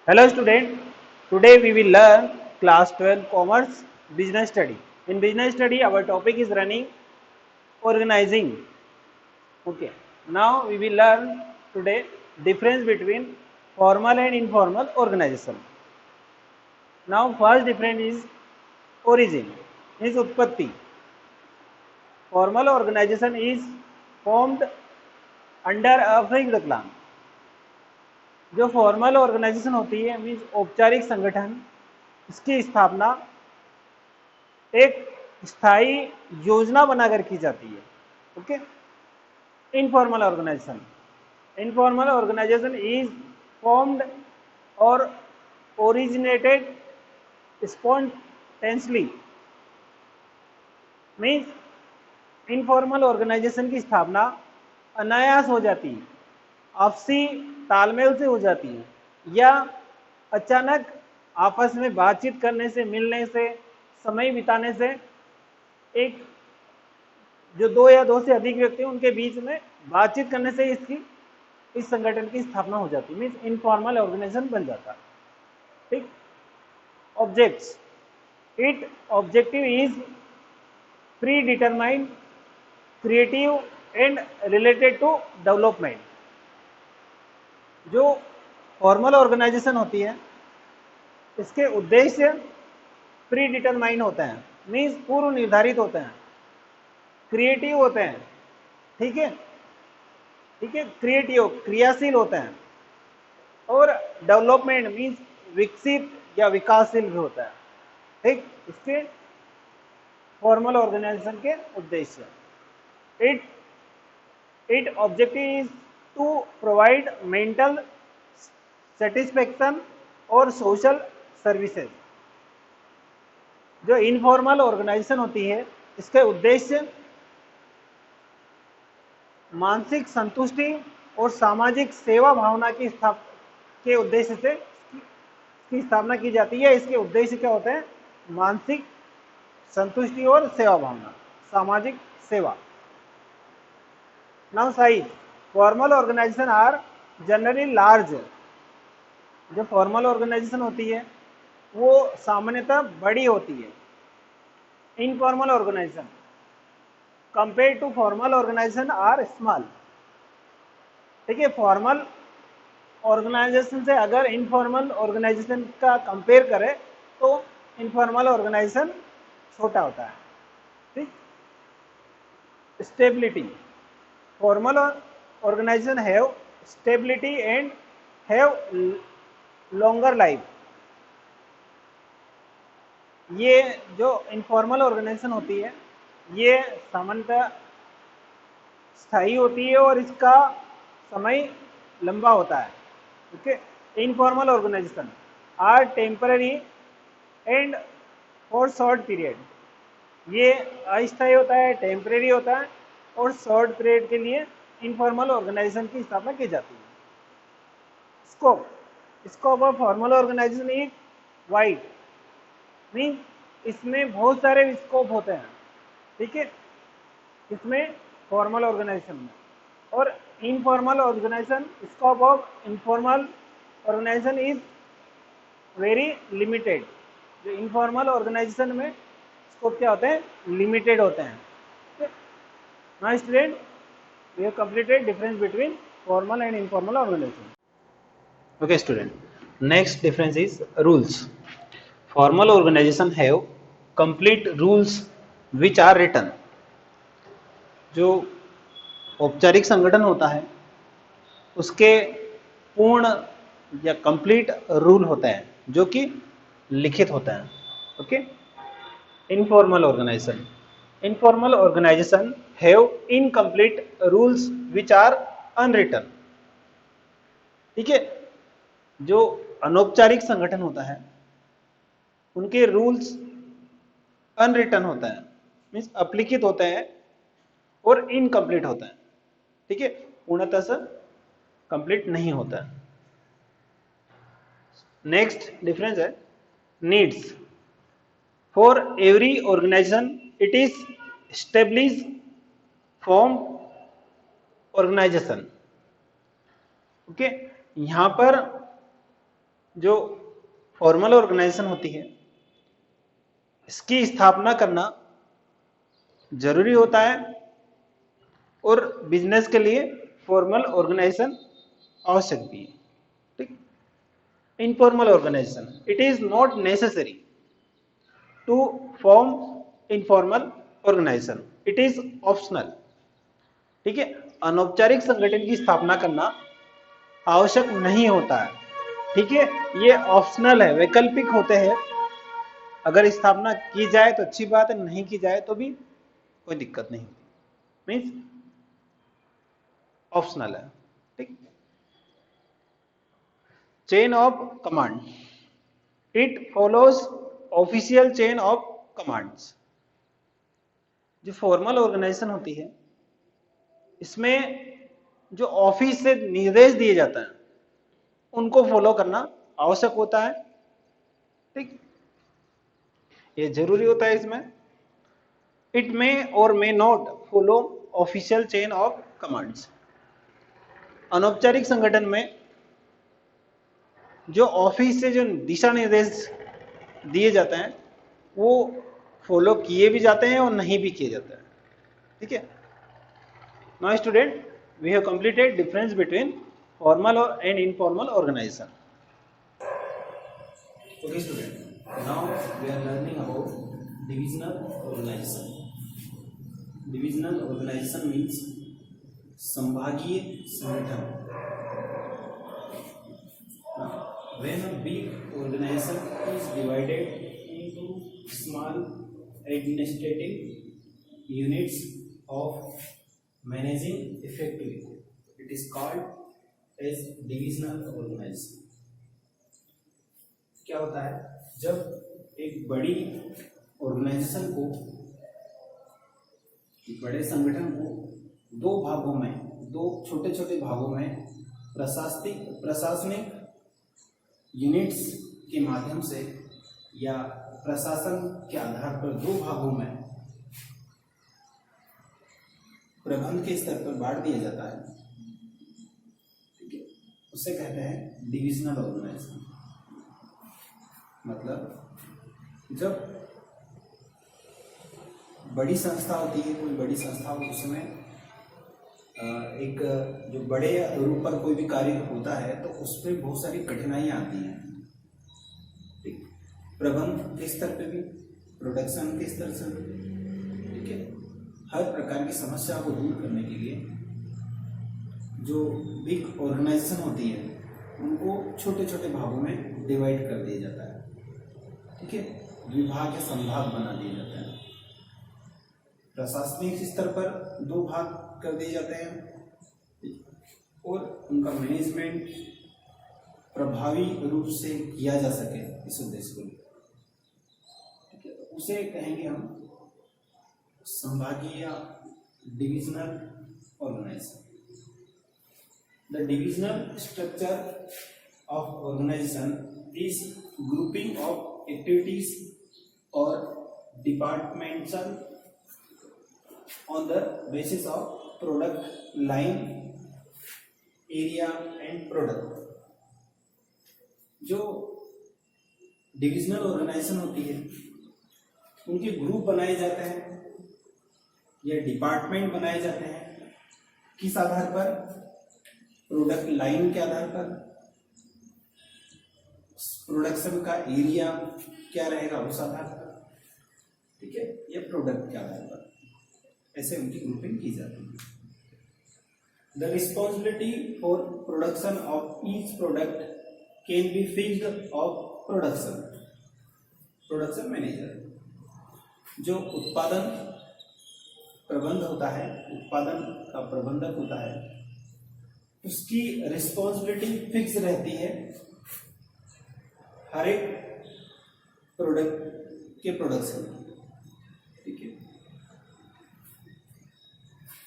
Hello student, today we will learn class 12 commerce business study. In business study our topic is running organizing. Okay, now we will learn today difference between formal and informal organization. Now first difference is origin, is utpatti. Formal organization is formed under a fixed plan. जो formal organisation होती है means औपचारिक संगठन, इसकी स्थापना एक स्थायी योजना बनाकर की जाती है. Okay. Informal organisation is formed और originated spontaneously. Means informal organization की स्थापना अनायास हो जाती है, आपसी तालमेल से हो जाती है, या अचानक आपस में बातचीत करने से, मिलने से, समय बिताने से एक जो दो या दो से अधिक व्यक्ति उनके बीच में बातचीत करने से इस संगठन की स्थापना हो जाती है. मीन्स इनफॉर्मल ऑर्गेनाइजेशन बन जाता है. ठीक. Objects, it objective is pre determined, creative and related to development. जो फॉर्मल ऑर्गेनाइजेशन होती है इसके उद्देश्य प्री डिटरमाइन होते हैं, मीन्स पूर्व निर्धारित होते हैं, क्रिएटिव होते हैं. ठीक है, क्रिएटिव क्रियाशील होते हैं, और डेवलपमेंट मीन्स विकसित या विकासशील भी होता है. ठीक. इसके फॉर्मल ऑर्गेनाइजेशन के उद्देश्य, it objective is to provide mental satisfaction और सोशल सर्विसेज. जो इनफॉर्मल ऑर्गेनाइजेशन होती है इसके उद्देश्य मानसिक संतुष्टि और सामाजिक सेवा भावना के उद्देश्य से इसकी स्थापना की जाती है. इसके उद्देश्य क्या होते हैं? मानसिक संतुष्टि और सेवा भावना, सामाजिक सेवा. Now size, formal organisation are generally large. जो फॉर्मल ऑर्गेनाइजेशन होती है वो सामान्यतः बड़ी होती है. Informal organisation compare to formal organisation are small. ठीक है, फॉर्मल ऑर्गेनाइजेशन से अगर इनफॉर्मल ऑर्गेनाइजेशन का कंपेयर करें तो इनफॉर्मल ऑर्गेनाइजेशन छोटा होता है. ठीक. Stability, formal organisation have stability and have longer life. ये जो इनफॉर्मल ऑर्गेनाइजेशन होती है ये सामान्यतः स्थायी होती है और इसका समय लंबा होता है. Okay. Informal organisation are temporary and for short period. ये अस्थायी होता है, टेम्पररी होता है और शॉर्ट पीरियड के लिए इनफॉर्मल ऑर्गेनाइजेशन की स्थापना की जाती है. Scope of formal organisation is wide. Mean इसमें बहुत सारे स्कोप होते हैं. ठीक है, इसमें फॉर्मल ऑर्गेनाइजेशन में. और informal organisation, scope of informal organisation is very limited. जो इनफॉर्मल ऑर्गेनाइजेशन में स्कोप क्या होते हैं? लिमिटेड होते हैं. Now student, we have completed difference between formal and informal organisation. Okay student, next difference is rules. Formal organization have complete rules which are written. जो औपचारिक संगठन होता है उसके पूर्ण या कंप्लीट रूल होते हैं जो कि लिखित होते हैं. Okay. Informal organisation have incomplete rules which are unwritten. ठीक है, जो अनौपचारिक संगठन होता है उनके रूल्स अनरिटन होता है, मीन्स अलिखित होते हैं और इनकम्प्लीट होता है. ठीक है, पूर्णतः से कंप्लीट नहीं होता है. नेक्स्ट डिफरेंस है needs. For every organisation it is establish form organisation. Okay. यहां पर जो फॉर्मल ऑर्गेनाइजेशन होती है इसकी स्थापना करना जरूरी होता है और बिजनेस के लिए फॉर्मल ऑर्गेनाइजेशन आवश्यक भी है। ठीक, informal organisation, it is not necessary to form informal organisation, it is optional. ठीक है, अनौपचारिक संगठन की स्थापना करना आवश्यक नहीं होता है। ठीक है, ये ऑप्शनल है, वैकल्पिक होते हैं। अगर स्थापना की जाए तो अच्छी बात है, नहीं की जाए तो भी कोई दिक्कत नहीं, मीन्स ऑप्शनल है। ठीक, chain of command, it follows official chain of commands. जो फॉर्मल ऑर्गेनाइजेशन होती है इसमें जो ऑफिस से निर्देश दिए जाता है उनको फॉलो करना आवश्यक होता है। ठीक, ये जरूरी होता है इसमें। इट मे और may not follow official chain of commands. अनौपचारिक संगठन में जो ऑफिस से जो दिशा निर्देश दिए जाते हैं वो फॉलो किए भी जाते हैं और नहीं भी किए जाते हैं। ठीक है, now student, we have completed difference between formal and informal organisation. Okay student, now we are learning about divisional organization. Divisional organization means संभागीय संगठन। When a big organization is divided into small administrative units of managing effectively, it is called as divisional organization. क्या होता है, जब एक बड़ी organisation को, एक बड़े संगठन को दो भागों में, दो छोटे छोटे भागों में प्रशासनिक यूनिट्स के माध्यम से या प्रशासन के आधार पर दो भागों में प्रबंध के स्तर पर बांट दिया जाता है। ठीक है, उसे कहते हैं डिविजनल ऑर्गेनाइजेशन। मतलब जब बड़ी संस्था होती है, कोई बड़ी संस्था हो, उसमें एक जो बड़े रूप पर कोई भी कार्य होता है तो उसमें बहुत सारी कठिनाइयाँ आती हैं। ठीक, प्रबंध के स्तर पे भी, प्रोडक्शन के स्तर से, ठीक है, हर प्रकार की समस्या को दूर करने के लिए जो बिग ऑर्गेनाइजेशन होती है उनको छोटे छोटे भागों में डिवाइड कर दिया जाता है। ठीक है, विभाग या संभाग बना दिए जाते हैं। प्रशासनिक स्तर पर दो भाग कर दिए जाते हैं और उनका मैनेजमेंट प्रभावी रूप से किया जा सके इस उद्देश्य को लिए, ठीक है, तो उसे कहेंगे हम संभागीय या divisional organisation. The divisional structure of organisation is grouping of activities or departmental on the basis of product line, area and product। जो डिविजनल ऑर्गेनाइजेशन होती है उनके ग्रुप बनाए जाते हैं या डिपार्टमेंट बनाए जाते हैं। किस आधार पर? प्रोडक्ट लाइन के आधार पर, प्रोडक्शन का एरिया क्या रहेगा उस आधार पर, ठीक है, ये प्रोडक्ट के आधार पर ऐसे उनकी ग्रुपिंग की जाती है। The responsibility for production of each product can be fixed of production manager. जो उत्पादन प्रबंध होता है, उत्पादन का प्रबंधक होता है, उसकी रिस्पॉन्सिबिलिटी फिक्स रहती है हर एक प्रोडक्ट के प्रोडक्शन। ठीक है,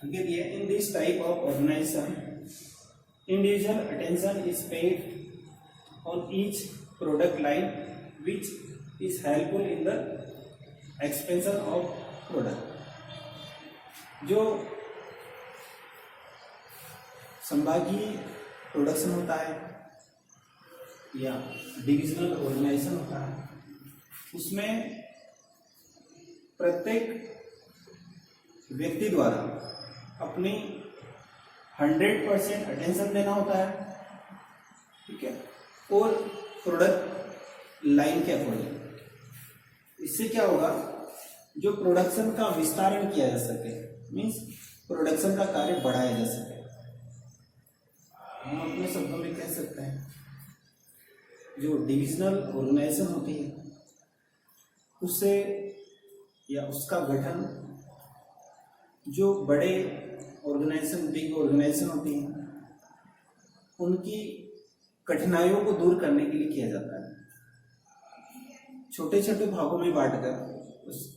आगे दिया, in this type of organisation individual attention is paid on each product line which is helpful in the expansion of product. जो संभागीय प्रोडक्शन होता है या डिविजनल ऑर्गेनाइजेशन होता है, उसमें प्रत्येक व्यक्ति द्वारा अपनी 100% अटेंशन देना होता है, ठीक है, और प्रोडक्ट लाइन के अकॉर्डिंग। इससे क्या होगा, जो प्रोडक्शन का विस्तारण किया जा सके, मीन्स प्रोडक्शन का कार्य बढ़ाया जा सके। हम अपने शब्दों में कह सकते हैं जो डिविजनल ऑर्गेनाइजेशन होती है उससे या उसका गठन जो बड़े ऑर्गेनाइजेशन, बिग ऑर्गेनाइजेशन होती हैं, उनकी कठिनाइयों को दूर करने के लिए किया जाता है। छोटे छोटे भागों में बांटकर उस